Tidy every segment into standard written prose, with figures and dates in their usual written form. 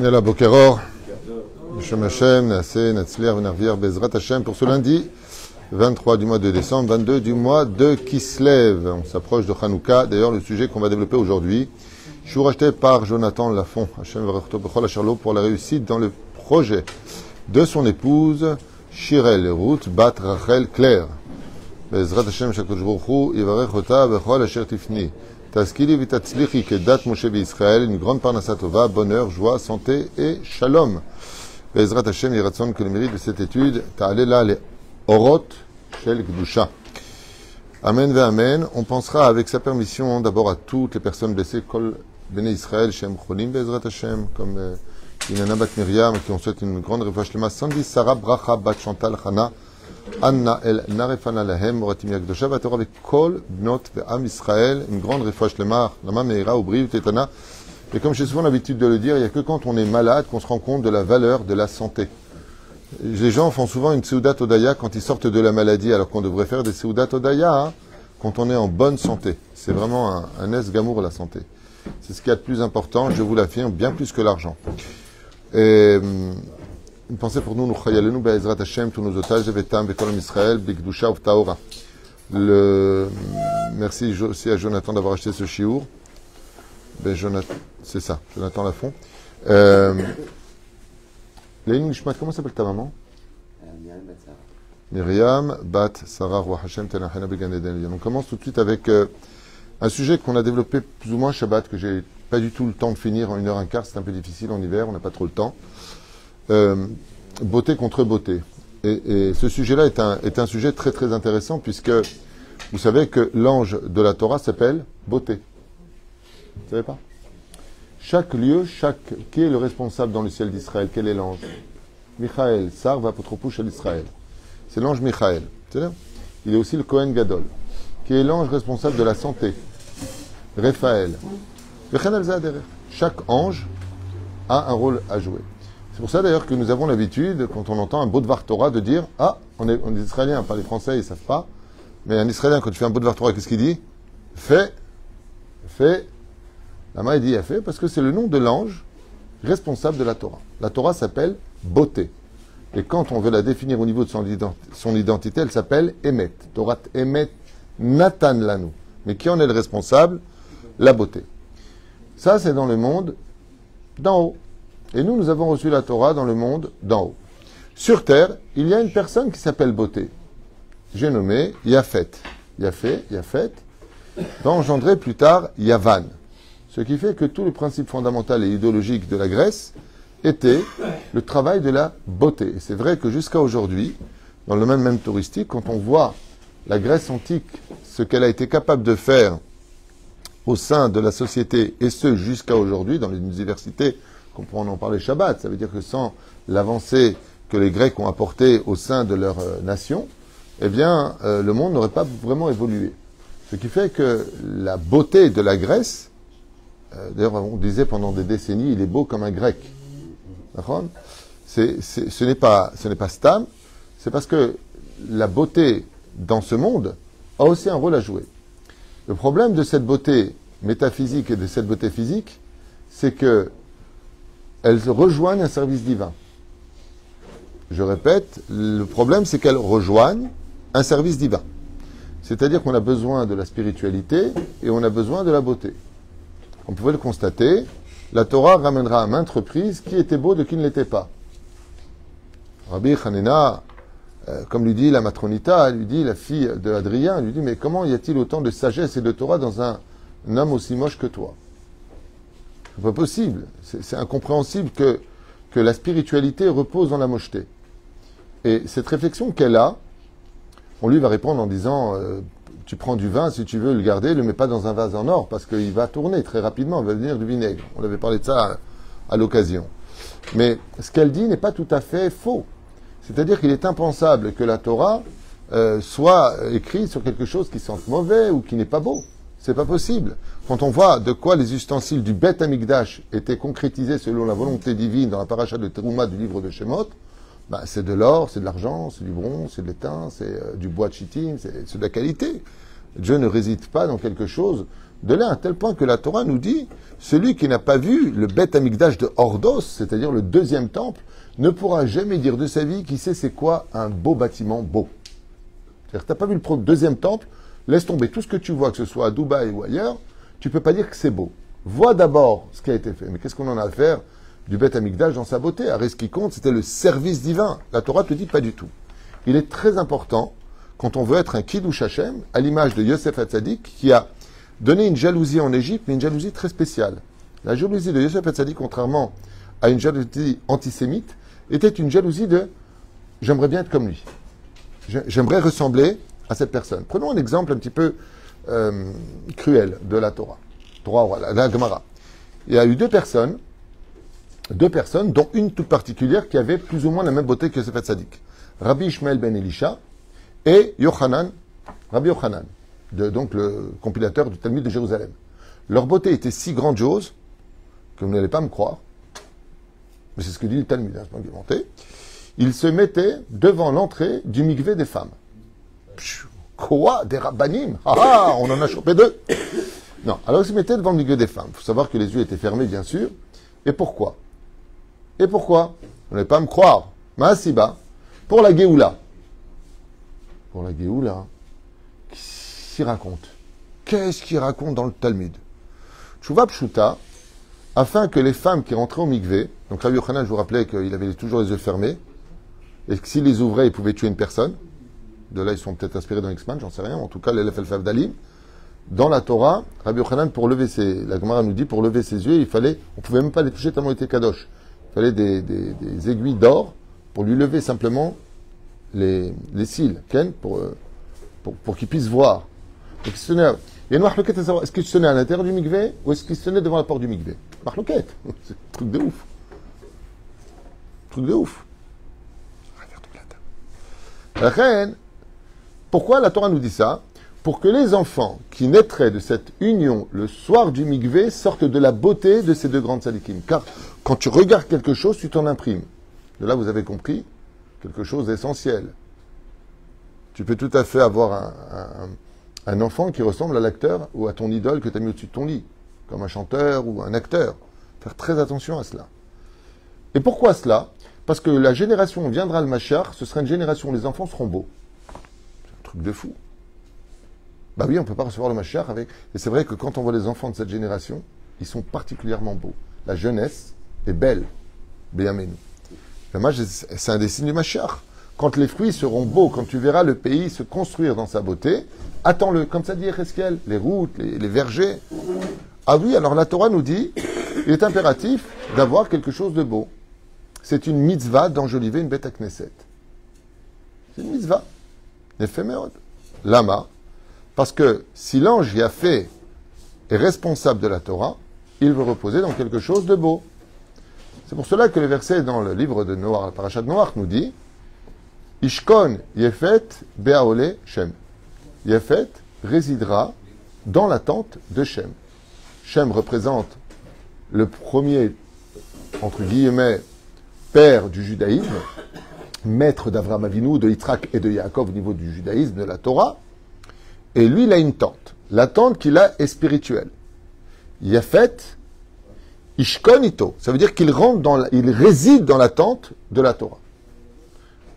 Yalla Bokeror, Shem Hashem, Naaseh, Natzliach, Venarvier, Bezrat Hashem, pour ce lundi 23 du mois de décembre, 22 du mois de Kislev. On s'approche de Hanouka. D'ailleurs, le sujet qu'on va développer aujourd'hui, je suis racheté par Jonathan Lafont, Hashem Varechto Bechol Asherlo, pour la réussite dans le projet de son épouse, Shirel Ruth Bat Rachel Claire. Bezrat Hashem, Shakadosh Baruch Hu, Yivarech Ota Bechol Asher Tifni. Taskili vitatzlichi kedat Moshe Israël, une grande parnassa tova, bonheur, joie, santé et shalom. Bezrat Hashem, Yiratson, que le mérite de cette étude, ta'alela les orot shel kedusha. Amen ve amen. On pensera avec sa permission d'abord à toutes les personnes blessées, kol bnei Israël, shem cholim Bezrat Hashem, comme Inanna bat Miriam, qui on souhaite une grande réfouach lema. Sandy Sarah Bracha bat Chantal Chana. Anna el Narefana Lahem, Moratim Yakdosha, Vator avec Kol, Bnot, Am Israël, une grande refouach lemar, Lama Meira, Oubri, Tetana. Et comme j'ai souvent l'habitude de le dire, il n'y a que quand on est malade qu'on se rend compte de la valeur de la santé. Les gens font souvent une Seudat Odaya quand ils sortent de la maladie, alors qu'on devrait faire des Seudat Odaya quand on est en bonne santé. C'est vraiment un es-gamour, la santé. C'est ce qu'il y a de plus important, je vous l'affirme, bien plus que l'argent. Et une pensée pour nous, nous chayalenu be'ezrat Hashem, tous nos otages, Vetam, Vekolam Israël, Bikdusha Uvtaora. Merci aussi à Jonathan d'avoir acheté ce chiour. Jonathan, c'est ça, Jonathan Lafont. Léine Nishmat, comment s'appelle ta maman? Myriam Bat Sarah Roi Hashem Tenachena Began Eden. On commence tout de suite avec un sujet qu'on a développé plus ou moins Shabbat, que j'ai pas du tout le temps de finir en 1h15, c'est un peu difficile en hiver, on n'a pas trop le temps. Beauté contre beauté. Et ce sujet-là est un sujet très très intéressant puisque vous savez que l'ange de la Torah s'appelle beauté. Vous ne savez pas? Chaque lieu, qui est le responsable dans le ciel d'Israël? Quel est l'ange? Michael, Sar Vapotropouch à l'Israël. C'est l'ange Michael. C'est-à-dire, il est aussi le Kohen Gadol, qui est l'ange responsable de la santé. Raphaël. Chaque ange a un rôle à jouer. C'est pour ça d'ailleurs que nous avons l'habitude, quand on entend un Bodvar Torah, de dire « Ah, on est Israéliens, pas les Français, ils ne savent pas. » Mais un Israélien, quand tu fais un Bodvar Torah, qu'est-ce qu'il dit? Fais. La main, il dit « fait » parce que c'est le nom de l'ange responsable de la Torah. La Torah s'appelle beauté. Et quand on veut la définir au niveau de son identité, elle s'appelle Emet. Torah Emet Natan Lanu. Mais qui en est le responsable? La beauté. Ça, c'est dans le monde d'en haut. Et nous avons reçu la Torah dans le monde d'en haut. Sur terre, il y a une personne qui s'appelle beauté. J'ai nommé Yafet. Yafet va engendrer plus tard Yavan. Ce qui fait que tout le principe fondamental et idéologique de la Grèce était le travail de la beauté. Et c'est vrai que jusqu'à aujourd'hui, dans le domaine même touristique, quand on voit la Grèce antique, ce qu'elle a été capable de faire au sein de la société, et ce jusqu'à aujourd'hui, dans les universités, qu'on pourra en parler Shabbat, ça veut dire que sans l'avancée que les Grecs ont apportée au sein de leur nation, eh bien, le monde n'aurait pas vraiment évolué. Ce qui fait que la beauté de la Grèce, d'ailleurs, on disait pendant des décennies, il est beau comme un Grec. Ce n'est pas Stam, c'est parce que la beauté dans ce monde a aussi un rôle à jouer. Le problème de cette beauté métaphysique et de cette beauté physique, c'est que elles rejoignent un service divin. Je répète, le problème c'est qu'elles rejoignent un service divin. C'est-à-dire qu'on a besoin de la spiritualité et on a besoin de la beauté. On pouvait le constater, la Torah ramènera à maintes reprises qui était beau de qui ne l'était pas. Rabbi Hanina, comme lui dit la matronita, lui dit la fille de Adrien, lui dit mais comment y a-t-il autant de sagesse et de Torah dans un homme aussi moche que toi? C'est pas possible. C'est incompréhensible que la spiritualité repose dans la mocheté. Et cette réflexion qu'elle a, on lui va répondre en disant tu prends du vin, si tu veux le garder, le mets pas dans un vase en or, parce qu'il va tourner très rapidement, il va devenir du vinaigre. On avait parlé de ça à l'occasion. Mais ce qu'elle dit n'est pas tout à fait faux. C'est-à-dire qu'il est impensable que la Torah soit écrite sur quelque chose qui sente mauvais ou qui n'est pas beau. C'est pas possible. Quand on voit de quoi les ustensiles du Beth Amikdash étaient concrétisés selon la volonté divine dans la paracha de Teruma du livre de Shemot, c'est de l'or, c'est de l'argent, c'est du bronze, c'est de l'étain, c'est du bois de chittim, c'est de la qualité. Dieu ne réside pas dans quelque chose De là, à tel point que la Torah nous dit, celui qui n'a pas vu le Beth Amikdash de Ordos, c'est-à-dire le deuxième temple, ne pourra jamais dire de sa vie qu'il sait c'est quoi un beau bâtiment beau. C'est-à-dire que tu n'as pas vu le deuxième temple, laisse tomber tout ce que tu vois, que ce soit à Dubaï ou ailleurs, tu ne peux pas dire que c'est beau. Vois d'abord ce qui a été fait. Mais qu'est-ce qu'on en a à faire du Beth Amikdash dans sa beauté? Arrête, ce qui compte, c'était le service divin. La Torah te dit pas du tout. Il est très important, quand on veut être un Kiddush Hashem, à l'image de Yosef Hatzadik, qui a donné une jalousie en Égypte, mais une jalousie très spéciale. La jalousie de Yosef Hatzadik, contrairement à une jalousie antisémite, était une jalousie de « j'aimerais bien être comme lui ». J'aimerais ressembler à cette personne. Prenons un exemple un petit peu cruel de la Torah. La Gemara. Il y a eu deux personnes, dont une toute particulière qui avait plus ou moins la même beauté que Yosef Hatzadik. Rabbi Ishmael ben Elisha et Rabbi Yochanan, donc le compilateur du Talmud de Jérusalem. Leur beauté était si grandiose que vous n'allez pas me croire, mais c'est ce que dit le Talmud, c'est pas inventé. Ils se mettaient devant l'entrée du mikvé des femmes. Quoi? Des rabbanim? Ah, on en a chopé deux. Non, alors ils se mettaient devant le mikvé des femmes. Il faut savoir que les yeux étaient fermés, bien sûr. Et pourquoi? Vous n'allez pas me croire. Maasiba, pour la Géoula. Pour la Géoula, qu'est-ce qu'il raconte? Qu'est-ce qu'il raconte dans le Talmud? Tchouva Pshuta, afin que les femmes qui rentraient au mikvé, donc Rabbi Yochanan, je vous rappelais qu'il avait toujours les yeux fermés, et que s'il les ouvrait, il pouvait tuer une personne. De là, ils sont peut-être inspirés dans X-Man, j'en sais rien. En tout cas, l'Elef El Dalim. Dans la Torah, Rabbi Yochanan, la Gemara nous dit, pour lever ses yeux, on pouvait même pas les toucher tellement il était kadosh. Il fallait des aiguilles d'or pour lui lever simplement les cils, pour qu'il puisse voir. Donc, il y a une marloquette à savoir, est-ce qu'il se tenait à l'intérieur du mikvé ou est-ce qu'il se tenait devant la porte du mikvé? Marloquette, c'est un truc de ouf. Truc de ouf. La reine, pourquoi la Torah nous dit ça? Pour que les enfants qui naîtraient de cette union le soir du mikvé sortent de la beauté de ces deux grandes sadikim. Car quand tu regardes quelque chose, tu t'en imprimes. De là, vous avez compris quelque chose d'essentiel. Tu peux tout à fait avoir un enfant qui ressemble à l'acteur ou à ton idole que tu as mis au-dessus de ton lit, comme un chanteur ou un acteur. Faire très attention à cela. Et pourquoi cela? Parce que la génération où viendra le Mashiach, ce sera une génération où les enfants seront beaux. C'est un truc de fou. Bah oui, on ne peut pas recevoir le Mashiach avec... Et c'est vrai que quand on voit les enfants de cette génération, ils sont particulièrement beaux. La jeunesse est belle. Béaménou. C'est un des signes du Mashiach. Quand les fruits seront beaux, quand tu verras le pays se construire dans sa beauté, attends-le. Comme ça dit Ezekiel, les routes, les vergers. Ah oui, alors la Torah nous dit, il est impératif d'avoir quelque chose de beau. C'est une mitzvah d'enjoliver une bête à Knesset. C'est une mitzvah. Éphémérode. Lama. Parce que si l'ange y a fait est responsable de la Torah, il veut reposer dans quelque chose de beau. C'est pour cela que le verset dans le livre de Noach, la paracha de Noach, nous dit Ishkon Yefet Beaole Shem. Yefet résidera dans la tente de Shem. Shem représente le premier, entre guillemets, père du judaïsme, maître d'Avraham Avinu, de Yitzhak et de Yaakov au niveau du judaïsme, de la Torah. Et lui, il a une tente. La tente qu'il a est spirituelle. Yafet, Ishkon Ito. Ça veut dire qu'il il réside dans la tente de la Torah.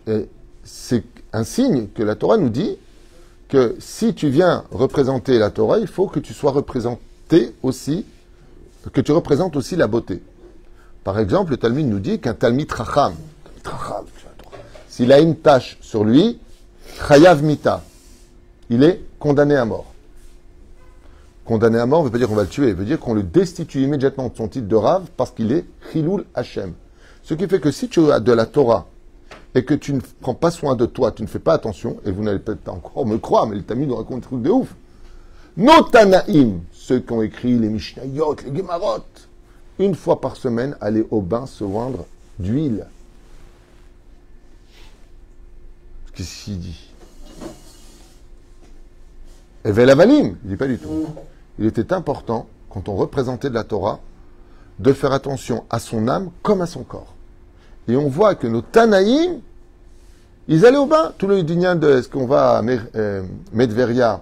Et c'est un signe que la Torah nous dit que si tu viens représenter la Torah, il faut que tu sois représenté aussi, que tu représentes aussi la beauté. Par exemple, le Talmud nous dit qu'un Talmid Chacham, s'il a une tache sur lui, Chayav Mita, il est condamné à mort. Condamné à mort ne veut pas dire qu'on va le tuer, veut dire qu'on le destitue immédiatement de son titre de Rav parce qu'il est Chilul Hashem. Ce qui fait que si tu as de la Torah et que tu ne prends pas soin de toi, tu ne fais pas attention, et vous n'allez peut-être pas encore me croire, mais le Talmud nous raconte des trucs de ouf. Nos Tanaïm, ceux qui ont écrit les Mishnayot, les Gemarot, une fois par semaine, aller au bain se oindre d'huile. Qu'est-ce qu'il dit? Evel Avalim, il dit pas du tout. Il était important, quand on représentait de la Torah, de faire attention à son âme comme à son corps. Et on voit que nos Tanaïm, ils allaient au bain. Tout le dinyan de est-ce qu'on va à Medveria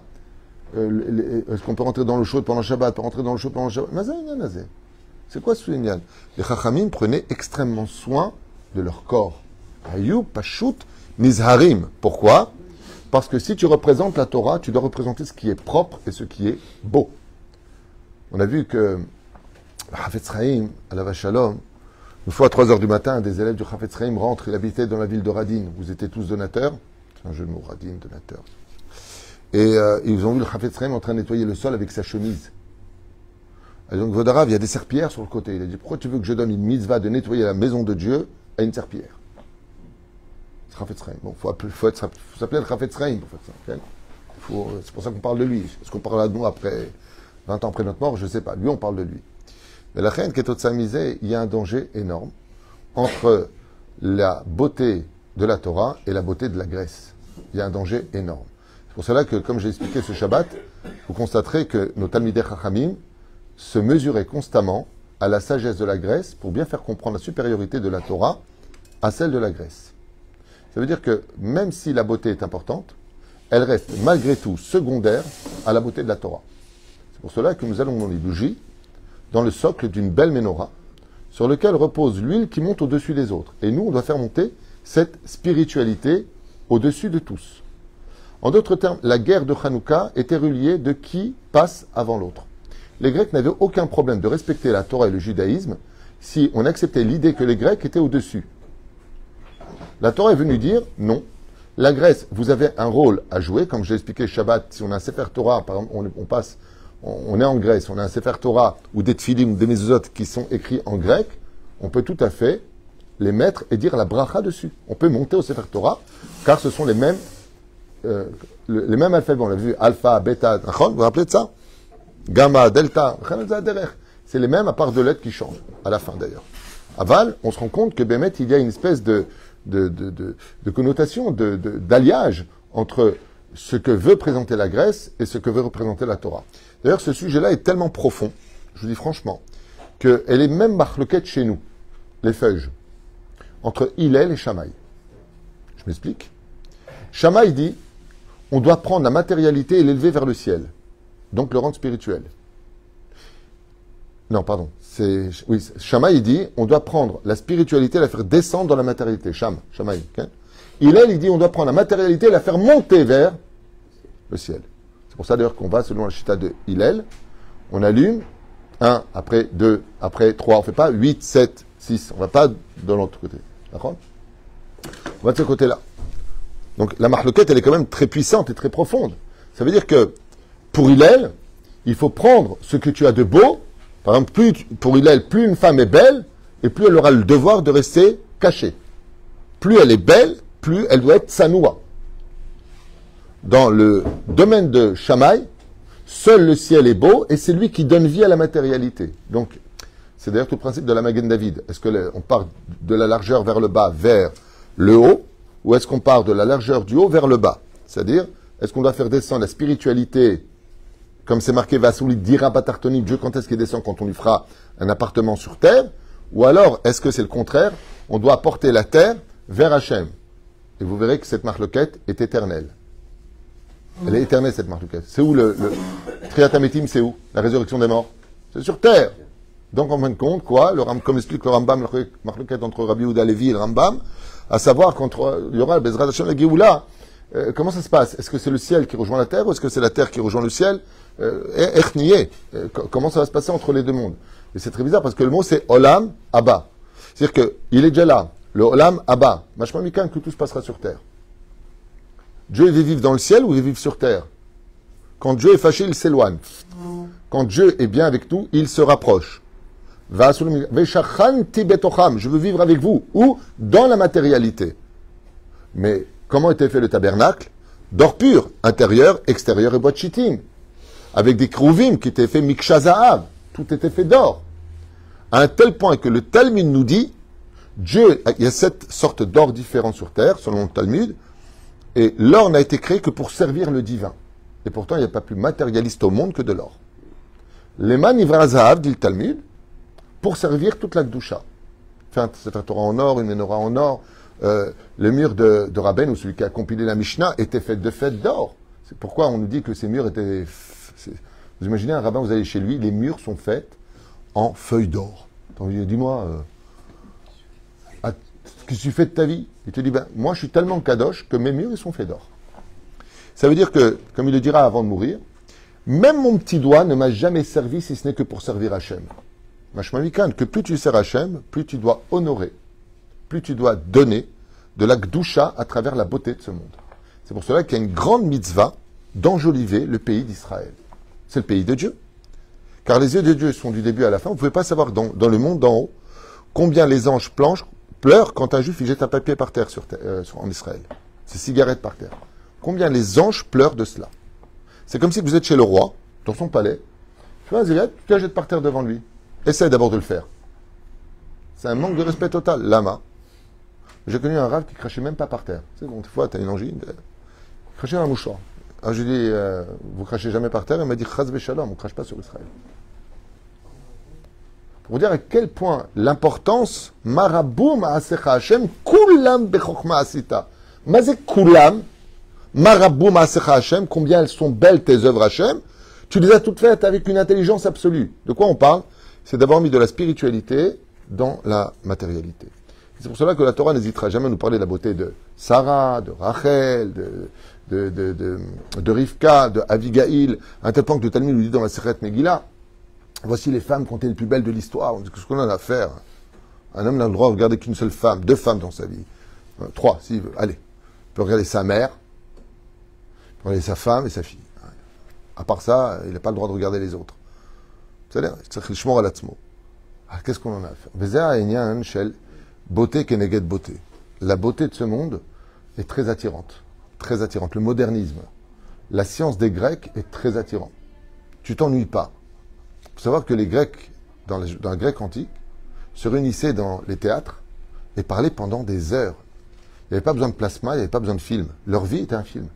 est-ce qu'on peut rentrer dans l'eau chaude pendant le Shabbat, peut rentrer dans l'eau chaude pendant le Shabbat? Nazé. C'est quoi ce génial? Les Chachamim prenaient extrêmement soin de leur corps. Ayou, Pashut, Mizharim. Pourquoi? Parce que si tu représentes la Torah, tu dois représenter ce qui est propre et ce qui est beau. On a vu que le Chafetz Chaim, à la Shalom, une fois à 3h du matin, des élèves du Chafetz Chaim rentrent, il habitait dans la ville de Radin. Vous étiez tous donateurs. C'est un jeu de mots, Radin, donateur. Et ils ont vu le Chafetz Chaim en train de nettoyer le sol avec sa chemise. Et donc, Vodarav, il y a des serpillères sur le côté. Il a dit, pourquoi tu veux que je donne une mitzvah de nettoyer la maison de Dieu à une serpillière? C'est Chafetz Chaim. Bon, faut s'appeler le Chafetz Chaim pour faire ça. Okay? C'est pour ça qu'on parle de lui. Est-ce qu'on parle de nous après 20 ans après notre mort? Je ne sais pas. Lui, on parle de lui. Mais la reine Ketot Samizé, il y a un danger énorme entre la beauté de la Torah et la beauté de la graisse. Il y a un danger énorme. C'est pour cela que, comme j'ai expliqué ce Shabbat, vous constaterez que nos Talmidei Chachamim se mesuraient constamment à la sagesse de la Grèce pour bien faire comprendre la supériorité de la Torah à celle de la Grèce. Ça veut dire que même si la beauté est importante, elle reste malgré tout secondaire à la beauté de la Torah. C'est pour cela que nous allons dans les bougies, dans le socle d'une belle menorah, sur lequel repose l'huile qui monte au-dessus des autres. Et nous, on doit faire monter cette spiritualité au-dessus de tous. En d'autres termes, la guerre de Hanouka était reliée de qui passe avant l'autre. Les Grecs n'avaient aucun problème de respecter la Torah et le judaïsme si on acceptait l'idée que les Grecs étaient au-dessus. La Torah est venue dire non. La Grèce, vous avez un rôle à jouer, comme j'ai expliqué Shabbat, si on a un Sefer Torah, par exemple, on est en Grèce, on a un Sefer Torah ou des Tfilim ou des Mezuzot qui sont écrits en grec, on peut tout à fait les mettre et dire la bracha dessus. On peut monter au Sefer Torah, car ce sont les mêmes alphabets. On l'a vu, alpha, bêta, vous vous rappelez de ça? Gamma, delta, c'est les mêmes à part deux lettres qui changent, à la fin d'ailleurs. Aval, on se rend compte que Bémet, il y a une espèce de connotation, d'alliage entre ce que veut présenter la Grèce et ce que veut représenter la Torah. D'ailleurs, ce sujet-là est tellement profond, je vous dis franchement, qu'elle est même marloquette chez nous, les feuilles, entre Hillel et Shammai. Je m'explique. Shammai dit, on doit prendre la matérialité et l'élever vers le ciel, donc le rendre spirituel. Non, pardon. Shammai dit, on doit prendre la spiritualité et la faire descendre dans la matérialité. Shammai. Okay? Hillel, il dit, on doit prendre la matérialité et la faire monter vers le ciel. C'est pour ça d'ailleurs qu'on va, selon la chita de Hillel, on allume 1, après 2, après 3, on ne fait pas 8, 7, 6. On ne va pas de l'autre côté. D'accord? On va de ce côté-là. Donc la marloquette, elle est quand même très puissante et très profonde. Ça veut dire que pour Hillel, il faut prendre ce que tu as de beau. Par exemple, pour Hillel, plus une femme est belle, et plus elle aura le devoir de rester cachée. Plus elle est belle, plus elle doit être sanoua. Dans le domaine de Shammai, seul le ciel est beau, et c'est lui qui donne vie à la matérialité. Donc, c'est d'ailleurs tout le principe de la Magen David. Est-ce qu'on part de la largeur vers le bas, vers le haut, ou est-ce qu'on part de la largeur du haut vers le bas? C'est-à-dire, est-ce qu'on doit faire descendre la spiritualité, comme c'est marqué, Vasouli dira Batartoni, Dieu quand est-ce qu'il descend quand on lui fera un appartement sur terre? Ou alors, est-ce que c'est le contraire? On doit porter la terre vers Hachem. Et vous verrez que cette marloquette est éternelle. Elle est éternelle, cette marloquette. C'est où le Triatametim, c'est où? La résurrection des morts? C'est sur terre. Donc, en fin de compte, quoi? Comme explique le Rambam, la marloquette entre Rabbi Yehuda Levi et le Rambam, à savoir qu'il y aura le Bezrat Hashem la Géoula. Comment ça se passe? Est-ce que c'est le ciel qui rejoint la terre ou est-ce que c'est la terre qui rejoint le ciel? Comment ça va se passer entre les deux mondes? Et c'est très bizarre parce que le mot c'est Olam Abba. C'est-à-dire qu'il est déjà là. Le Olam Abba. Machma Mikan, que tout se passera sur terre. Dieu il veut vivre dans le ciel ou il veut vivre sur terre? Quand Dieu est fâché, il s'éloigne. Quand Dieu est bien avec nous, il se rapproche. Je veux vivre avec vous. Ou dans la matérialité. Mais comment était fait le tabernacle? D'or pur, intérieur, extérieur et bois de chittim. Avec des krouvim qui étaient faits mikshazahav. Tout était fait d'or. À un tel point que le Talmud nous dit, Dieu, il y a 7 sortes d'or différents sur terre, selon le Talmud, et l'or n'a été créé que pour servir le divin. Et pourtant, il n'y a pas plus matérialiste au monde que de l'or. Leman ivra zahav, dit le Talmud, pour servir toute la Gdusha. C'est un Torah en or, une menorah en or. Le mur de Rabben, ou celui qui a compilé la Mishnah, était fait d'or. C'est pourquoi on nous dit que ces murs étaient... Vous imaginez un rabbin, vous allez chez lui, les murs sont faits en feuilles d'or. Dis-moi, qu'est-ce que tu fais de ta vie? Il te dit, ben, moi je suis tellement kadosh que mes murs ils sont faits d'or. Ça veut dire que, comme il le dira avant de mourir, même mon petit doigt ne m'a jamais servi si ce n'est que pour servir Hachem. Mashmavikan, que plus tu sers Hachem, plus tu dois honorer, plus tu dois donner de la gdusha à travers la beauté de ce monde. C'est pour cela qu'il y a une grande mitzvah d'enjoliver le pays d'Israël. C'est le pays de Dieu. Car les yeux de Dieu sont du début à la fin. Vous ne pouvez pas savoir dans le monde d'en haut combien les anges pleurent quand un juif il jette un papier par terre en Israël. Ses cigarettes par terre. Combien les anges pleurent de cela. C'est comme si vous êtes chez le roi, dans son palais. Tu vois un cigarette, tu la jettes par terre devant lui. Essaye d'abord de le faire. C'est un manque de respect total. Lama. J'ai connu un rave qui crachait même pas par terre. Tu sais, bon, des fois, tu as une angine. Il crachait un mouchoir. Alors je lui dis, vous crachez jamais par terre? Il m'a dit, chaz v'shalom, on ne crache pas sur Israël. Pour vous dire à quel point l'importance, marabou ma'asecha Hashem, kulam bechokma asita. Mazé kulam, marabou ma'asecha Hashem, combien elles sont belles tes œuvres Hashem, tu les as toutes faites avec une intelligence absolue. De quoi on parle? C'est d'avoir mis de la spiritualité dans la matérialité. C'est pour cela que la Torah n'hésitera jamais à nous parler de la beauté de Sarah, de Rachel, de Rivka, de Abigail, à un tel point que le Talmud nous dit dans la Sechet Megillah, voici les femmes qui ont été les plus belles de l'histoire. On dit ce qu'on en a à faire. Un homme n'a le droit de regarder qu'une seule femme, 2 femmes dans sa vie. 3, s'il veut. Allez. Il peut regarder sa mère, il peut regarder sa femme et sa fille. À part ça, il n'a pas le droit de regarder les autres. C'est-à-dire, qu'est-ce qu'on en a à faire? Beauté keneged beauté. La beauté de ce monde est très attirante. Très attirante. Le modernisme. La science des Grecs est très attirante. Tu t'ennuies pas. Il faut savoir que les Grecs, dans la Grèce antique, se réunissaient dans les théâtres et parlaient pendant des heures. Il n'y avait pas besoin de plasma, il n'y avait pas besoin de film. Leur vie était un film.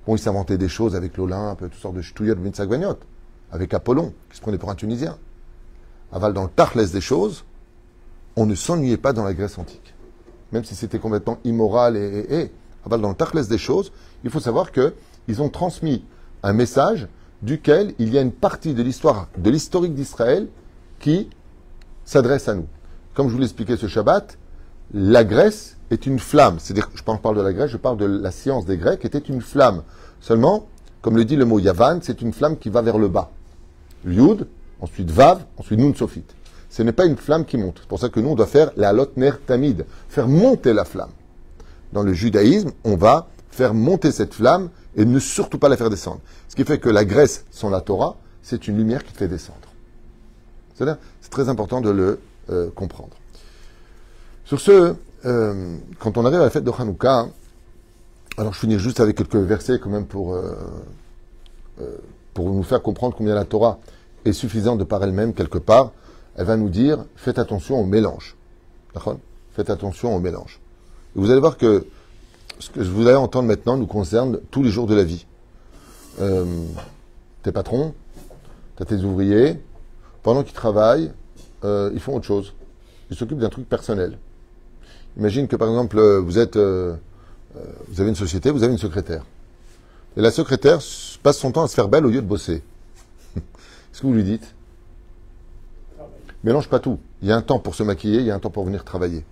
Bon, ils s'inventaient des choses avec l'Olympe, toutes sortes de ch'touillottes, b'intzagvaniot, avec Apollon, qui se prenait pour un Tunisien. Aval dans le tachlès des choses, on ne s'ennuyait pas dans la Grèce antique. Même si c'était complètement immoral aval dans le tachlès des choses, il faut savoir qu'ils ont transmis un message duquel il y a une partie de l'histoire, de l'historique d'Israël qui s'adresse à nous. Comme je vous l'expliquais ce Shabbat, la Grèce est une flamme. C'est-à-dire, je parle de la Grèce, je parle de la science des Grecs, était une flamme. Seulement, comme le dit le mot Yavan, c'est une flamme qui va vers le bas. Yud, ensuite Vav, ensuite Nun Sofit. Ce n'est pas une flamme qui monte. C'est pour ça que nous, on doit faire la halot ner tamid, faire monter la flamme. Dans le judaïsme, on va faire monter cette flamme et ne surtout pas la faire descendre. Ce qui fait que la Grèce, sans la Torah, c'est une lumière qui te fait descendre. C'est-à-dire, c'est très important de le comprendre. Sur ce, quand on arrive à la fête de Hanouka, alors je finis juste avec quelques versets quand même pour nous faire comprendre combien la Torah est suffisante de par elle-même quelque part. Elle va nous dire, faites attention au mélange. D'accord ? Faites attention au mélange. Et vous allez voir que ce que vous allez entendre maintenant nous concerne tous les jours de la vie. Tes patrons, t'as tes ouvriers, pendant qu'ils travaillent, ils font autre chose. Ils s'occupent d'un truc personnel. Imagine que par exemple, vous avez une société, vous avez une secrétaire. Et la secrétaire passe son temps à se faire belle au lieu de bosser. Qu'est-ce que vous lui dites? Mélange pas tout. Il y a un temps pour se maquiller, il y a un temps pour venir travailler.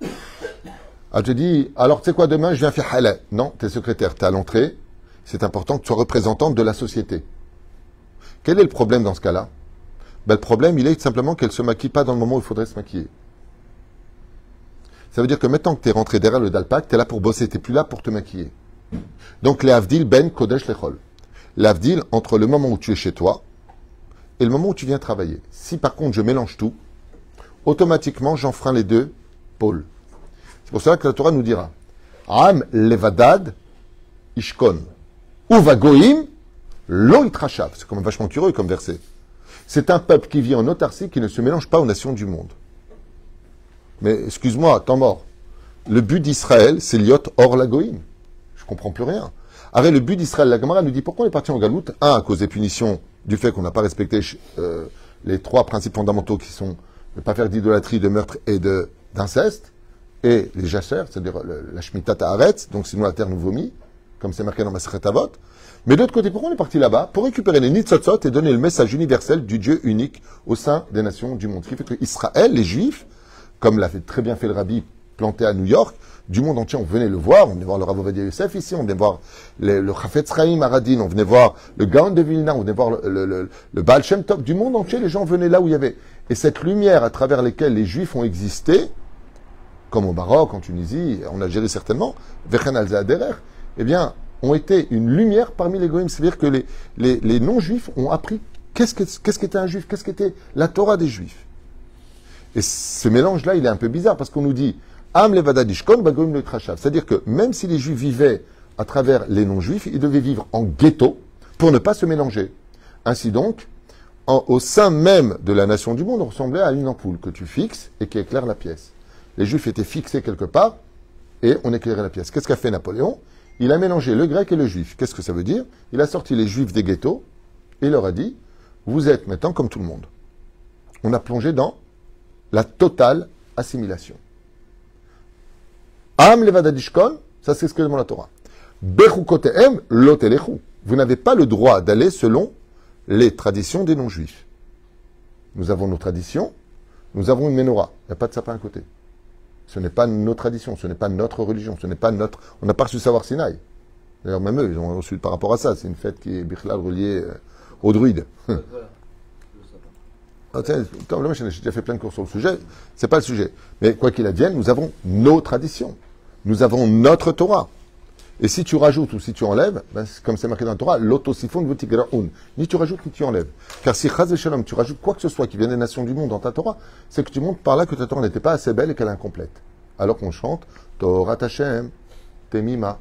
Elle te dit, alors tu sais quoi, demain je viens faire halal. Non, t'es secrétaire, t'es à l'entrée. C'est important que tu sois représentante de la société. Quel est le problème dans ce cas-là? Le problème, il est simplement qu'elle ne se maquille pas dans le moment où il faudrait se maquiller. Ça veut dire que maintenant que tu es rentré derrière le dalpak, tu es là pour bosser, tu n'es plus là pour te maquiller. Donc, les avdil ben kodesh lechol. L'avdil entre le moment où tu es chez toi et le moment où tu viens travailler. Si par contre je mélange tout, automatiquement j'enfreins les deux pôles. C'est pour cela que la Torah nous dira Am levadad ishkon uva goim lo itrashav. C'est quand même vachement curieux comme verset. C'est un peuple qui vit en autarcie qui ne se mélange pas aux nations du monde. Mais excuse-moi, temps mort. Le but d'Israël, c'est liot hors la goïm. Je comprends plus rien. Arrête, le but d'Israël, la Gemara nous dit pourquoi on est parti en galoute. À cause des punitions du fait qu'on n'a pas respecté les 3 principes fondamentaux qui sont ne pas faire d'idolâtrie, de meurtre et d'inceste. Et les jachères, c'est-à-dire la shmitat haaretz, donc sinon la terre nous vomit, comme c'est marqué dans Masechet Avot. Mais de l'autre côté, pourquoi on est parti là-bas? Pour récupérer les Nitzotzot et donner le message universel du Dieu unique au sein des nations du monde. Ce qui fait que Israël, les Juifs, comme l'a très bien fait le Rabbi planté à New York, du monde entier, on venait le voir, on venait voir le Rav Ovadia Yosef ici, on venait voir le Chafetz Chaim à Radin, on venait voir le Gaon de Vilna, on venait voir le Baal Shem Tov. Du monde entier, les gens venaient là où il y avait. Et cette lumière à travers laquelle les Juifs ont existé, comme au Maroc, en Tunisie, en Algérie certainement, Vechen al-Zaderer, eh bien, ont été une lumière parmi les goïms. C'est-à-dire que les non-juifs ont appris qu'est-ce qu'était un juif, qu'est-ce qu'était la Torah des juifs. Et ce mélange-là, il est un peu bizarre parce qu'on nous dit Am levada dishkon bagoim le trashav. C'est-à-dire que même si les juifs vivaient à travers les non-juifs, ils devaient vivre en ghetto pour ne pas se mélanger. Ainsi donc, au sein même de la nation du monde, on ressemblait à une ampoule que tu fixes et qui éclaire la pièce. Les juifs étaient fixés quelque part et on éclairait la pièce. Qu'est-ce qu'a fait Napoléon? Il a mélangé le grec et le juif. Qu'est-ce que ça veut dire? Il a sorti les juifs des ghettos et leur a dit vous êtes maintenant comme tout le monde. On a plongé dans la totale assimilation. Am levadadishkon, ça c'est ce que demande la Torah. Bechukotehem lotelechu. Vous n'avez pas le droit d'aller selon les traditions des non-juifs. Nous avons nos traditions, nous avons une menorah. Il n'y a pas de sapin à côté. Ce n'est pas nos traditions, ce n'est pas notre religion, ce n'est pas notre... On n'a pas reçu savoir Sinaï. D'ailleurs, même eux, ils ont reçu par rapport à ça. C'est une fête qui est bichlal reliée aux druides. J'ai déjà fait plein de cours sur le sujet. C'est pas le sujet. Mais quoi qu'il advienne, nous avons nos traditions. Nous avons notre Torah. Et si tu rajoutes ou si tu enlèves, ben, comme c'est marqué dans la Torah, l'autosifon vutigraoun. Ni tu rajoutes ni tu enlèves. Car si chaz shalom, tu rajoutes quoi que ce soit qui vient des nations du monde dans ta Torah, c'est que tu montres par là que ta Torah n'était pas assez belle et qu'elle est incomplète. Alors qu'on chante Torah Tachem, Temima.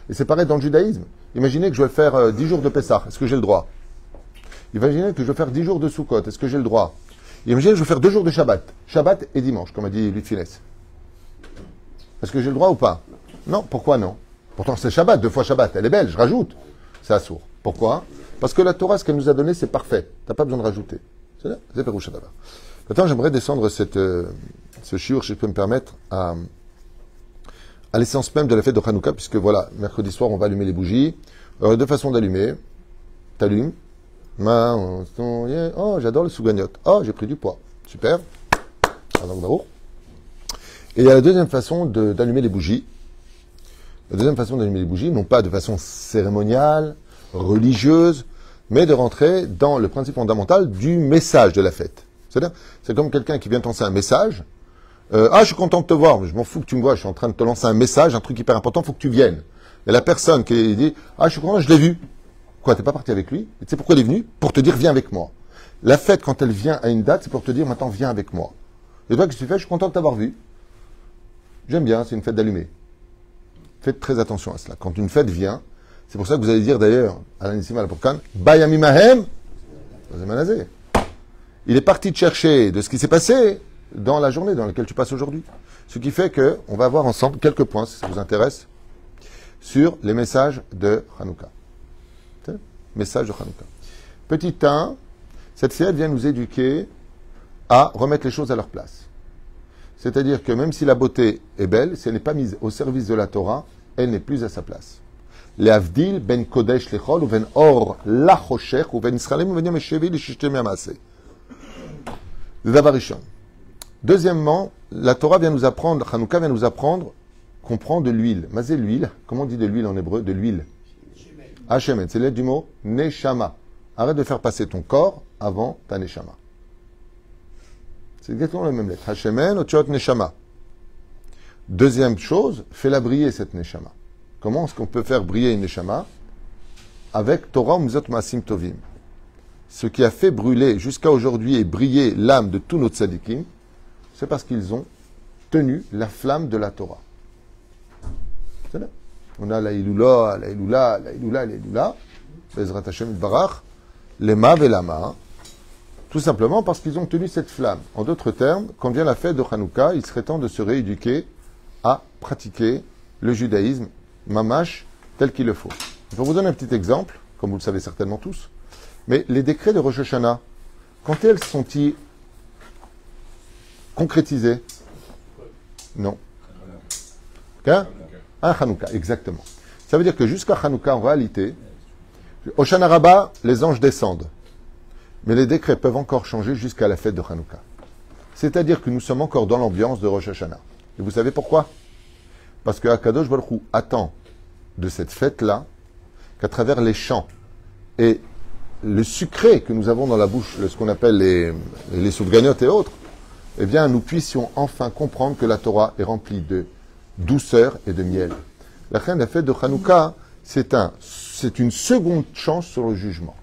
Et c'est pareil dans le judaïsme. Imaginez que je vais faire 10 jours de Pessah. Est-ce que j'ai le droit? Imaginez que je vais faire 10 jours de Sukkot. Est-ce que j'ai le droit? Imaginez que je vais faire 2 jours de Shabbat. Shabbat et dimanche, comme a dit Louis de Finesse. Est-ce que j'ai le droit ou pas? Non. Pourquoi non? Pourtant, c'est Shabbat, 2 fois Shabbat. Elle est belle, je rajoute. C'est assourd. Pourquoi? Parce que la Torah, ce qu'elle nous a donné, c'est parfait. Tu n'as pas besoin de rajouter. C'est là, c'est Pérouche d'abord. Maintenant, j'aimerais descendre ce shiur, si je peux me permettre, à l'essence même de la fête de Hanouka, puisque voilà, mercredi soir, on va allumer les bougies. Alors, il y a 2 façons d'allumer. T'allumes. Oh, j'adore le sougagnotte. Oh, j'ai pris du poids. Super. Et il y a la deuxième façon d'allumer les bougies. La deuxième façon d'allumer les bougies, non pas de façon cérémoniale, religieuse, mais de rentrer dans le principe fondamental du message de la fête. C'est-à-dire, c'est comme quelqu'un qui vient te lancer un message. Je suis content de te voir, mais je m'en fous que tu me vois, je suis en train de te lancer un message, un truc hyper important, il faut que tu viennes. Et la personne qui dit, je suis content, je l'ai vu. Quoi, t'es pas parti avec lui? Et tu sais pourquoi il est venu? Pour te dire, viens avec moi. La fête, quand elle vient à une date, c'est pour te dire, maintenant, viens avec moi. Et toi, qu'est-ce que tu fais? Je suis content de t'avoir vu. J'aime bien, c'est une fête d'allumer. Faites très attention à cela. Quand une fête vient, c'est pour ça que vous allez dire d'ailleurs, à l'Anissim à la Pourkan, Bayami Mahem, il est parti te chercher de ce qui s'est passé dans la journée dans laquelle tu passes aujourd'hui. Ce qui fait qu'on va voir ensemble quelques points, si ça vous intéresse, sur les messages de Hanouka. Message de Hanouka. Petit 1, cette fête vient nous éduquer à remettre les choses à leur place. C'est-à-dire que même si la beauté est belle, si elle n'est pas mise au service de la Torah, elle n'est plus à sa place. Leavdil ben kodesh lechol ou ben or lachoshech ou ben israelim ou ben yom eshevi l'ishishtem yamaseh. Deuxièmement, la Torah vient nous apprendre, Hanouka vient nous apprendre qu'on prend de l'huile. Mazé l'huile, comment on dit de l'huile en hébreu? De l'huile. Hashemet, c'est l'aide du mot neshama. Arrête de faire passer ton corps avant ta neshama. C'est exactement la même lettre. Hashemen, otiot neshama. Deuxième chose, fais-la briller cette neshama. Comment est-ce qu'on peut faire briller une neshama? Avec Torah umzot maasim tovim. Ce qui a fait brûler jusqu'à aujourd'hui et briller l'âme de tous nos tzadikim, c'est parce qu'ils ont tenu la flamme de la Torah. C'est là. On a la Iloula, la Iloula, la Iloula, la Iloula, Bezrat Hashem Barach, Lema Velama, tout simplement parce qu'ils ont tenu cette flamme. En d'autres termes, quand vient la fête de Hanouka, il serait temps de se rééduquer à pratiquer le judaïsme, mamash, tel qu'il le faut. Je vais vous donner un petit exemple, comme vous le savez certainement tous, mais les décrets de Rosh Hashanah, quand elles sont-ils concrétisés? Non. Hein? Un Hanouka, exactement. Ça veut dire que jusqu'à Hanouka, en réalité, Au Shana Rabba, les anges descendent. Mais les décrets peuvent encore changer jusqu'à la fête de Hanouka. C'est-à-dire que nous sommes encore dans l'ambiance de Rosh Hashanah. Et vous savez pourquoi? Parce que Akadosh Baruch Hu attend de cette fête-là qu'à travers les chants et le sucré que nous avons dans la bouche, ce qu'on appelle les soudganiotes et autres, eh bien, nous puissions enfin comprendre que la Torah est remplie de douceur et de miel. La fête de Hanouka, c'est une seconde chance sur le jugement.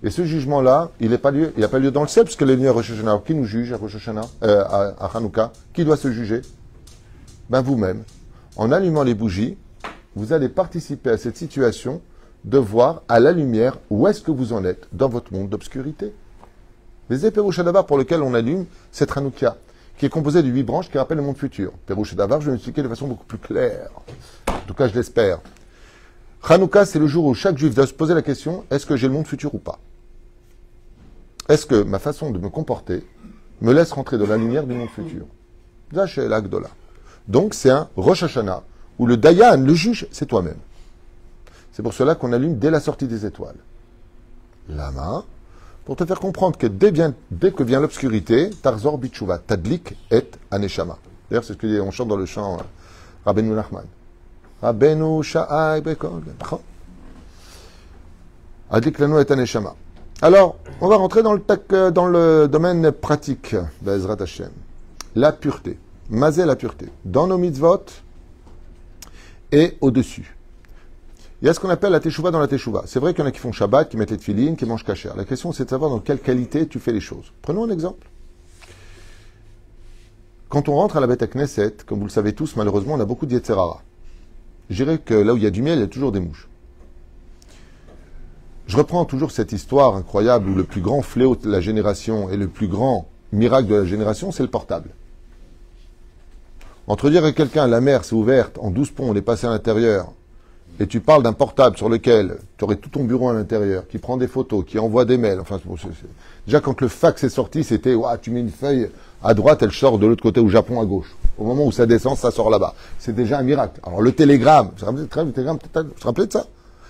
Et ce jugement-là, il n'a pas lieu dans le ciel, puisque les nuits à Rosh Hashanah. Qui nous juge à Rosh Hashanah, à Hanouka? Qui doit se juger? Ben vous-même. En allumant les bougies, vous allez participer à cette situation de voir à la lumière où est-ce que vous en êtes dans votre monde d'obscurité. Les Pérouche Davar pour lequel on allume cette Hanouka, qui est composée de 8 branches qui rappellent le monde futur. Pérouche Davar, je vais l'expliquer de façon beaucoup plus claire. En tout cas, je l'espère. Hanouka, c'est le jour où chaque juif doit se poser la question, est-ce que j'ai le monde futur ou pas? Est-ce que ma façon de me comporter me laisse rentrer dans la lumière du monde futur? Zaché l'Agdola. Donc, c'est un Rosh Hashanah, où le Dayan, le juge, c'est toi-même. C'est pour cela qu'on allume dès la sortie des étoiles. Lama, pour te faire comprendre que dès que vient l'obscurité, Tarzor Bichouva, Tadlik et Aneshama. D'ailleurs, c'est ce qu'on chante dans le chant Rabbeinu Nachman. Rabbeinu Sha'ai Bekol. Adlik Lanu et Aneshama. Alors, on va rentrer dans le domaine pratique, Bezrat Hashem. La pureté. Mazé la pureté. Dans nos mitzvot et au-dessus. Il y a ce qu'on appelle la teshuva dans la teshuva. C'est vrai qu'il y en a qui font Shabbat, qui mettent les tefilines, qui mangent kasher. La question, c'est de savoir dans quelle qualité tu fais les choses. Prenons un exemple. Quand on rentre à la Beth Knesset, comme vous le savez tous, malheureusement, on a beaucoup de Yetzer Hara. Je dirais que là où il y a du miel, il y a toujours des mouches. Je reprends toujours cette histoire incroyable où le plus grand fléau de la génération et le plus grand miracle de la génération, c'est le portable. Entre dire à quelqu'un, la mer s'est ouverte, en 12 ponts, on est passé à l'intérieur, et tu parles d'un portable sur lequel tu aurais tout ton bureau à l'intérieur, qui prend des photos, qui envoie des mails, enfin, déjà quand le fax est sorti, c'était, tu mets une feuille à droite, elle sort de l'autre côté au Japon à gauche. Au moment où ça descend, ça sort là-bas. C'est déjà un miracle. Alors le télégramme, vous vous rappelez de ça?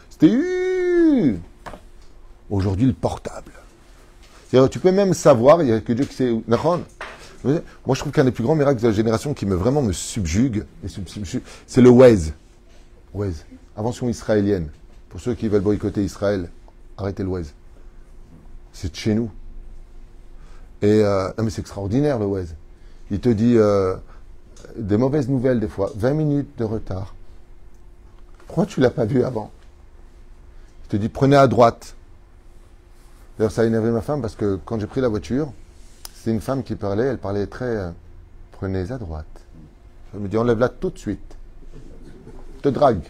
C'était aujourd'hui le portable. C'est-à-dire, tu peux même savoir, il n'y a que Dieu qui sait où. Moi, je trouve qu'un des plus grands miracles de la génération qui vraiment me subjugue, c'est le Waze. Waze. Invention israélienne. Pour ceux qui veulent boycotter Israël, arrêtez le Waze. C'est de chez nous. Et non mais c'est extraordinaire le Waze. Il te dit des mauvaises nouvelles des fois, 20 minutes de retard. Pourquoi tu l'as pas vu avant? Il te dit prenez à droite. D'ailleurs ça a énervé ma femme parce que quand j'ai pris la voiture, c'est une femme qui parlait, elle parlait très prenez à droite. Je me dis enlève-la tout de suite. Te drague.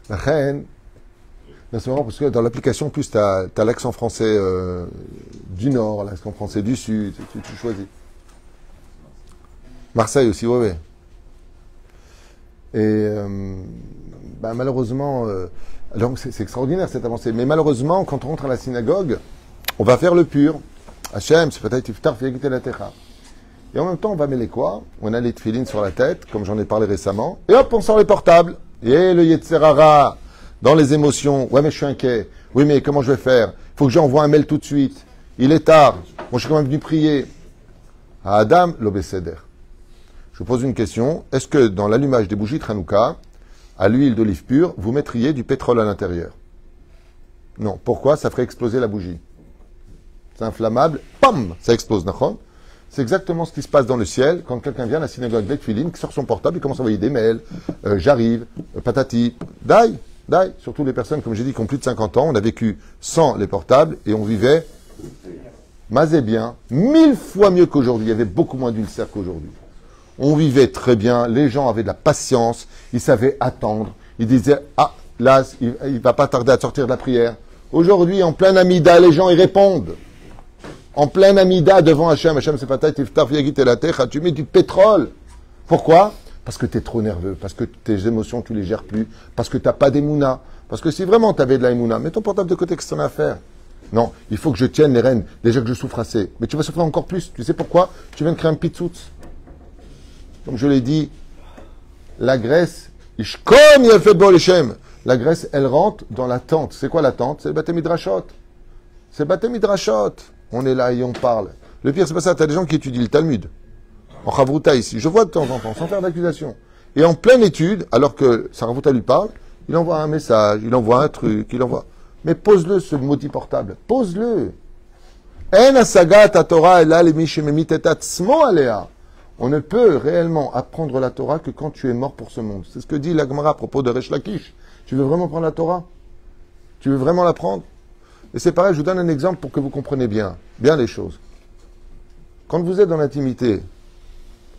La reine. C'est marrant parce que dans l'application, en plus, tu as l'accent français du Nord, l'accent français du Sud, tu choisis. Marseille aussi, ouais. Et malheureusement, donc c'est extraordinaire cette avancée. Mais malheureusement, quand on rentre à la synagogue, on va faire le pur. Hachem, c'est peut-être iftar fiagité la techa. Et en même temps, on va mêler quoi? On a les tefilines sur la tête, comme j'en ai parlé récemment. Et hop, on sort les portables. Et le Yetzer Hara, dans les émotions. Ouais, mais je suis inquiet. Oui, mais comment je vais faire? Il faut que j'envoie un mail tout de suite. Il est tard. Moi, je suis quand même venu prier. À Adam, l'obécéder. Je vous pose une question. Est-ce que dans l'allumage des bougies de Hanouka, à l'huile d'olive pure, vous mettriez du pétrole à l'intérieur? Non. Pourquoi? Ça ferait exploser la bougie. C'est inflammable. Pam! Ça explose. D'accord? C'est exactement ce qui se passe dans le ciel quand quelqu'un vient à la synagogue d'Etfilin, qui sort son portable, il commence à envoyer des mails, j'arrive, patati, daï, surtout les personnes, comme j'ai dit, qui ont plus de 50 ans, on a vécu sans les portables et on vivait, mazé bien, 1000 fois mieux qu'aujourd'hui, il y avait beaucoup moins d'ulcères qu'aujourd'hui. On vivait très bien, les gens avaient de la patience, ils savaient attendre, ils disaient, là, il va pas tarder à sortir de la prière. Aujourd'hui, en plein Amida, les gens y répondent. En plein Amida devant Hachem, c'est pas taille, tu mets du pétrole. Pourquoi? Parce que tu es trop nerveux, parce que tes émotions, tu les gères plus, parce que tu n'as pas d'émouna. Parce que si vraiment tu avais de la émouna, mets ton portable de côté, qu'est-ce que t'en as à faire? Non, il faut que je tienne les rênes, déjà que je souffre assez. Mais tu vas souffrir encore plus. Tu sais pourquoi? Tu viens de créer un pitsout. Comme je l'ai dit, la Grèce, Ishkom Yafet Bo Leshem. La graisse, elle rentre dans la tente. C'est quoi la tente? C'est le Bate Midrashot. C'est le Bate Midrashot. On est là et on parle. Le pire, c'est pas ça. Tu as des gens qui étudient le Talmud. En Chavruta ici. Je vois de temps en temps, sans faire d'accusation. Et en pleine étude, alors que Chavruta lui parle, il envoie un message, il envoie un truc, il envoie... Mais pose-le, ce maudit portable. Pose-le. En asagat Torah ela lemi shememit et atzmo alea. On ne peut réellement apprendre la Torah que quand tu es mort pour ce monde. C'est ce que dit la Gemara à propos de Resh Lakish. Tu veux vraiment prendre la Torah? Tu veux vraiment la prendre? Et c'est pareil, je vous donne un exemple pour que vous compreniez bien les choses. Quand vous êtes dans l'intimité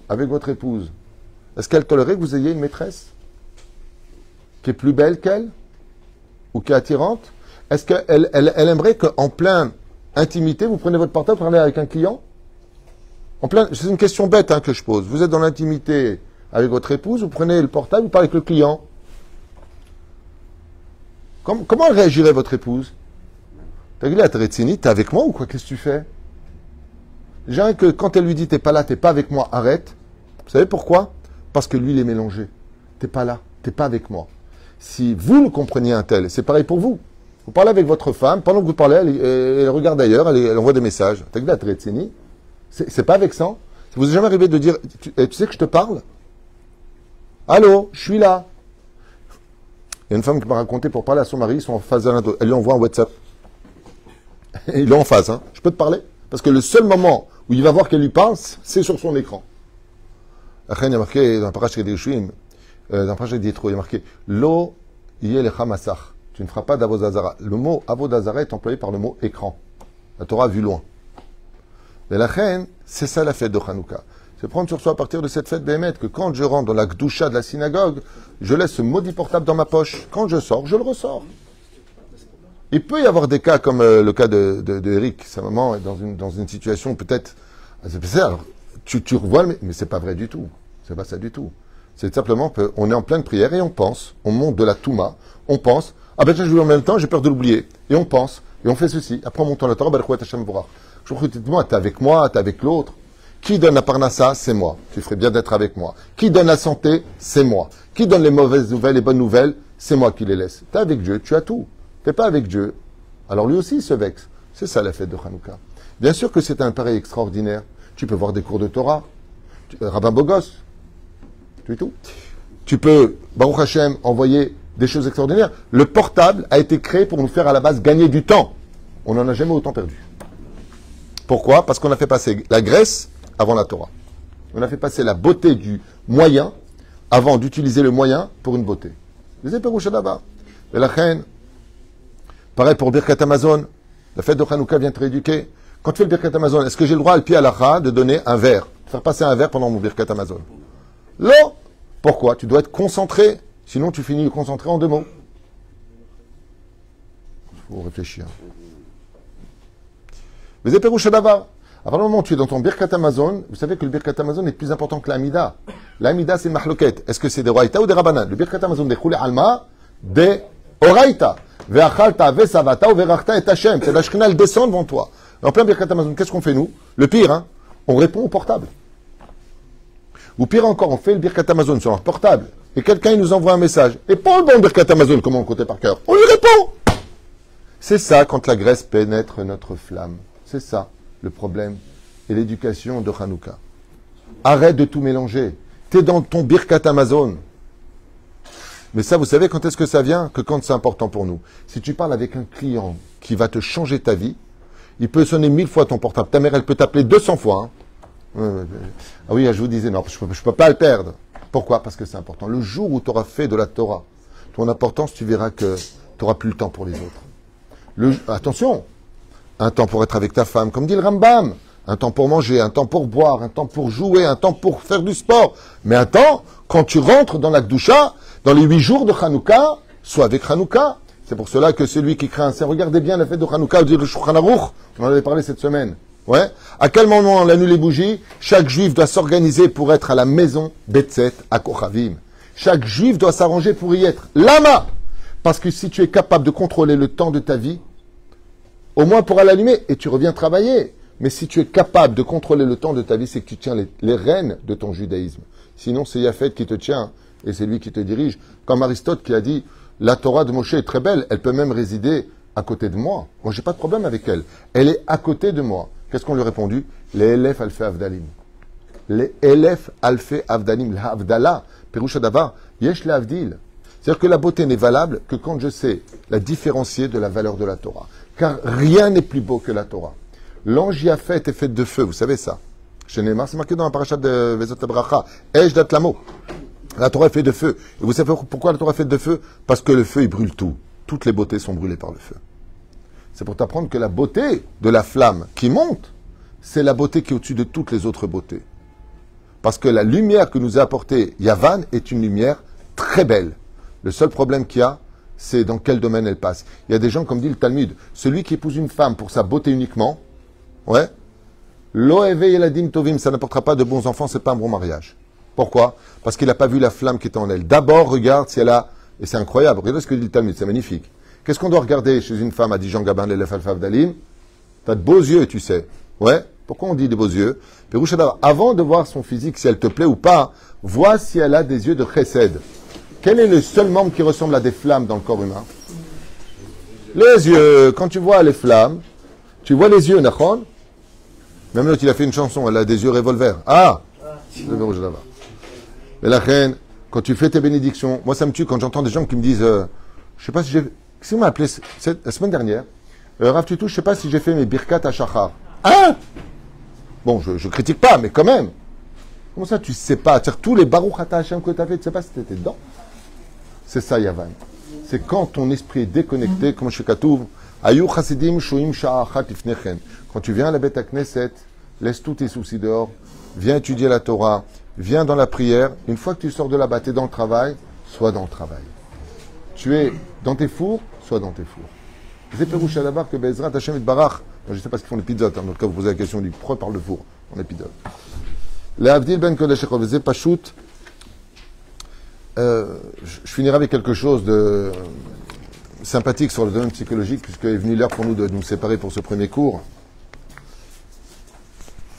avec votre épouse, est-ce qu'elle tolérerait que vous ayez une maîtresse qui est plus belle qu'elle ou qui est attirante? Est-ce qu'elle aimerait qu'en pleine intimité, vous prenez votre portable pour parler avec un client? C'est une question bête que je pose. Vous êtes dans l'intimité avec votre épouse, vous prenez le portable, vous parlez avec le client. Comment réagirait votre épouse? T'as dit, t'es avec moi ou quoi? Qu'est-ce que tu fais? Déjà que quand elle lui dit, t'es pas là, t'es pas avec moi, arrête. Vous savez pourquoi? Parce que lui, il est mélangé. T'es pas là, t'es pas avec moi. Si vous le compreniez un tel, c'est pareil pour vous. Vous parlez avec votre femme, pendant que vous parlez, elle regarde ailleurs, elle envoie des messages. T'as dit, c'est pas vexant? Ça vous est jamais arrivé de dire, tu sais que je te parle? Allô, je suis là. Il y a une femme qui m'a raconté pour parler à son mari, ils sont en phase d'un autre. Elle lui envoie un WhatsApp. Il est en phase, hein. Je peux te parler? Parce que le seul moment où il va voir qu'elle lui parle, c'est sur son écran. Après, il y a marqué dans la paracha des Yeshuim, dans la paracha des Yitro, il y a marqué Lo yelecha masach. Tu ne feras pas d'avodazara. Le mot avodazara est employé par le mot écran. La Torah vu loin. Mais la reine, c'est ça la fête de Hanouka. C'est prendre sur soi à partir de cette fête d'émettre que quand je rentre dans la gdoucha de la synagogue, je laisse ce maudit portable dans ma poche. Quand je sors, je le ressors. Il peut y avoir des cas comme le cas de Eric. Sa maman est dans une situation peut-être... Alors, tu revois, mais c'est pas vrai du tout. C'est pas ça du tout. C'est simplement qu'on est en pleine prière et on pense, on monte de la Touma, on pense, ah ben tiens, je joue en même temps, j'ai peur de l'oublier. Et on pense, et on fait ceci. Après on monte en la Torah, Baruch Hashem Vorach. Je crois que moi, t'es avec moi, t'es avec l'autre. Qui donne la parnassa, c'est moi. Tu ferais bien d'être avec moi. Qui donne la santé, c'est moi. Qui donne les mauvaises nouvelles, les bonnes nouvelles, c'est moi qui les laisse. T'es avec Dieu, tu as tout. T'es pas avec Dieu. Alors lui aussi il se vexe. C'est ça la fête de Hanouka. Bien sûr que c'est un pareil extraordinaire. Tu peux voir des cours de Torah. Rabbin Bogos. Tout. Tu peux, Baruch Hashem, envoyer des choses extraordinaires. Le portable a été créé pour nous faire à la base gagner du temps. On n'en a jamais autant perdu. Pourquoi? Parce qu'on a fait passer la graisse avant la Torah. On a fait passer la beauté du moyen avant d'utiliser le moyen pour une beauté. Les éperouches là-bas. Et la reine, pareil pour Birkat Amazon. La fête de Hanouka vient te rééduquer. Quand tu fais le Birkat Amazon, est-ce que j'ai le droit, le pied à l'Acha, de donner un verre? De faire passer un verre pendant mon Birkat Amazon? Non. Pourquoi? Tu dois être concentré. Sinon, tu finis concentré en deux mots. Il faut réfléchir. Mais les Pérouches d'Ava. À partir du moment où tu es dans ton Birkat Amazon, vous savez que le Birkat Amazon est plus important que l'Amida. L'Amida, c'est Mahloket. Est-ce que c'est des Oraïta ou des Rabanan? Le Birkat Amazon, des Choulé Alma, des Oraïta. Ve'achalta, ve'savata, ou ve'rachta et Hachem. C'est la Shekhinah, elle descend devant toi. En plein Birkat Amazon, qu'est-ce qu'on fait nous? Le pire, on répond au portable. Ou pire encore, on fait le Birkat Amazon sur un portable. Et quelqu'un, il nous envoie un message. Et pas le bon Birkat Amazon, comment on le comptait par cœur. On lui répond. C'est ça quand la graisse pénètre notre flamme. C'est ça le problème et l'éducation de Hanouka. Arrête de tout mélanger. T'es dans ton Birkat Amazon. Mais ça, vous savez quand est-ce que ça vient? Que quand c'est important pour nous. Si tu parles avec un client qui va te changer ta vie, il peut sonner 1000 fois ton portable. Ta mère, elle peut t'appeler 200 fois. Ah oui, je vous disais, non, je peux pas le perdre. Pourquoi? Parce que c'est important. Le jour où tu auras fait de la Torah, ton importance, tu verras que tu n'auras plus le temps pour les autres. Attention, un temps pour être avec ta femme, comme dit le Rambam, un temps pour manger, un temps pour boire, un temps pour jouer, un temps pour faire du sport. Mais un temps, quand tu rentres dans la Gdoucha, dans les 8 jours de Hanouka, sois avec Hanouka. C'est pour cela que celui qui crée un cerf, regardez bien la fête de Hanouka, dit le Shulchan Aruch, on en avait parlé cette semaine. Ouais. À quel moment on annule les bougies? Chaque juif doit s'organiser pour être à la maison Betzet à Kochavim. Chaque juif doit s'arranger pour y être. Lama! Parce que si tu es capable de contrôler le temps de ta vie, au moins pour l'allumer, et tu reviens travailler. Mais si tu es capable de contrôler le temps de ta vie, c'est que tu tiens les rênes de ton judaïsme. Sinon, c'est Yafet qui te tient, et c'est lui qui te dirige. Comme Aristote qui a dit, La Torah de Moshe est très belle. Elle peut même résider à côté de moi. Moi, j'ai pas de problème avec elle. Elle est à côté de moi. Qu'est-ce qu'on lui a répondu? Les Elef Alfe Avdalim. Les Elef Alfe Avdalim. La Avdala. Peroucha Davar. Yesh la Avdil. C'est-à-dire que la beauté n'est valable que quand je sais la différencier de la valeur de la Torah. Car rien n'est plus beau que la Torah. L'ange Yafet est fait de feu. Vous savez ça. Chez Neymar, c'est marqué dans la parashat de Vezot Abracha. Ej Datlamo. La Torah est faite de feu. Et vous savez pourquoi la Torah est faite de feu? Parce que le feu, il brûle tout. Toutes les beautés sont brûlées par le feu. C'est pour t'apprendre que la beauté de la flamme qui monte, c'est la beauté qui est au-dessus de toutes les autres beautés. Parce que la lumière que nous a apportée Yavan est une lumière très belle. Le seul problème qu'il y a, c'est dans quel domaine elle passe. Il y a des gens, comme dit le Talmud, celui qui épouse une femme pour sa beauté uniquement, ouais, l'Oeve Yeladim Tovim, ça n'apportera pas de bons enfants, c'est pas un bon mariage. Pourquoi? Parce qu'il n'a pas vu la flamme qui est en elle. D'abord, regarde si elle a, et c'est incroyable, regardez ce que dit le Talmud, c'est magnifique. Qu'est-ce qu'on doit regarder chez une femme, a dit Jean Gabin, l'élève Alpha Avdalim? T'as de beaux yeux, tu sais. Ouais? Pourquoi on dit de beaux yeux? Avant de voir son physique, si elle te plaît ou pas, vois si elle a des yeux de chesed. Quel est le seul membre qui ressemble à des flammes dans le corps humain? Les yeux. Quand tu vois les flammes, tu vois les yeux, Nachon? Même l'autre, il a fait une chanson, elle a des yeux revolver. Ah! Le rouge là-bas. Mais la reine, quand tu fais tes bénédictions, moi ça me tue quand j'entends des gens qui me disent, je sais pas si j'ai, qu'est-ce qu'on m'a appelé la semaine dernière, Rav Tutou, je sais pas si j'ai fait mes birkat à Shachar. Hein? Bon, je critique pas, mais quand même. Comment ça, tu sais pas? C'est-à-dire, tous les Baruch Ata Hashem que tu as fait, tu sais pas si tu étais dedans? C'est ça, Yavan. C'est quand ton esprit est déconnecté, comme chez Katouv, Ayu Chasidim Shoim Sha'achat Ifnechen. Quand tu viens à la Beth Knesset, laisse tous tes soucis dehors, viens étudier la Torah, viens dans la prière. Une fois que tu sors de là-bas, tu es dans le travail, sois dans le travail. Tu es dans tes fours, sois dans tes fours. C'est Pérouche à la barre que Bezrat Hashem et Barach. Je ne sais pas ce qu'ils font les pizzas. Dans notre cas, vous posez la question du pourquoi par le four en épisode. Le Avdil Ben Kodesh Echov Pachout. Je finirai avec quelque chose de sympathique sur le domaine psychologique, puisqu'il est venu l'heure pour nous de nous séparer pour ce premier cours.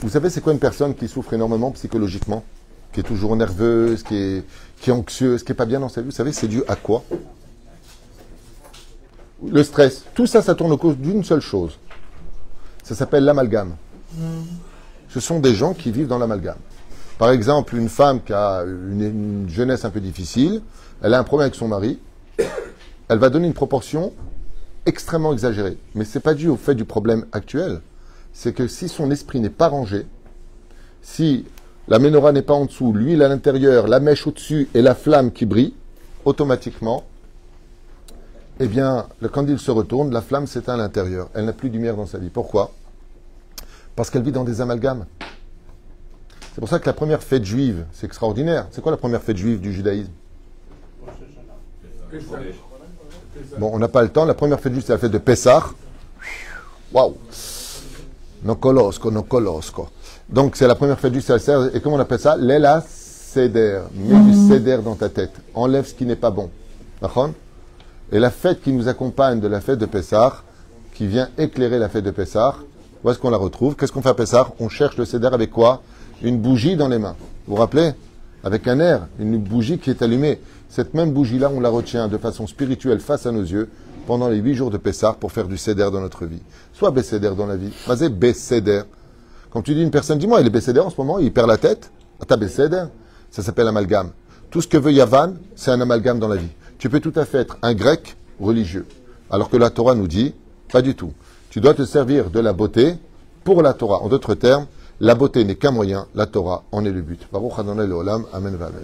Vous savez, c'est quoi une personne qui souffre énormément psychologiquement, qui est toujours nerveuse, qui est anxieuse, qui n'est pas bien dans sa vie? Vous savez, c'est dû à quoi? Le stress. Tout ça, ça tourne autour d'une seule chose. Ça s'appelle l'amalgame. Ce sont des gens qui vivent dans l'amalgame. Par exemple, une femme qui a une jeunesse un peu difficile, elle a un problème avec son mari, elle va donner une proportion extrêmement exagérée. Mais ce n'est pas dû au fait du problème actuel. C'est que si son esprit n'est pas rangé, si la menorah n'est pas en dessous, l'huile à l'intérieur, la mèche au-dessus et la flamme qui brille, automatiquement, eh bien, quand il se retourne, la flamme s'éteint à l'intérieur. Elle n'a plus de lumière dans sa vie. Pourquoi? Parce qu'elle vit dans des amalgames. C'est pour ça que la première fête juive, c'est extraordinaire. C'est quoi la première fête juive du judaïsme? Bon, on n'a pas le temps. La première fête juive, c'est la fête de Pessah. Waouh! Nokolosko. Donc, c'est la première fête juive, c'est la seder. Et comment on appelle ça? Lela Seder. Mets du Seder dans ta tête. Enlève ce qui n'est pas bon. D'accord? Et la fête qui nous accompagne de la fête de Pessah, qui vient éclairer la fête de Pessah, où est-ce qu'on la retrouve? Qu'est-ce qu'on fait à Pessah? On cherche le Seder avec quoi? Une bougie dans les mains. Vous vous rappelez? Avec un air, une bougie qui est allumée. Cette même bougie-là, on la retient de façon spirituelle face à nos yeux pendant les 8 jours de Pessah pour faire du Seder dans notre vie. Soit Besséder dans la vie. Vas-y, Besséder. Quand tu dis une personne, dis-moi, il est Besséder en ce moment, il perd la tête. T'as Besséder? Ça s'appelle amalgame. Tout ce que veut Yavan, c'est un amalgame dans la vie. Tu peux tout à fait être un grec religieux. Alors que la Torah nous dit, pas du tout. Tu dois te servir de la beauté pour la Torah. En d'autres termes, la beauté n'est qu'un moyen, la Torah en est le but. Baruch Adonai Leolam, Amen V'Amen.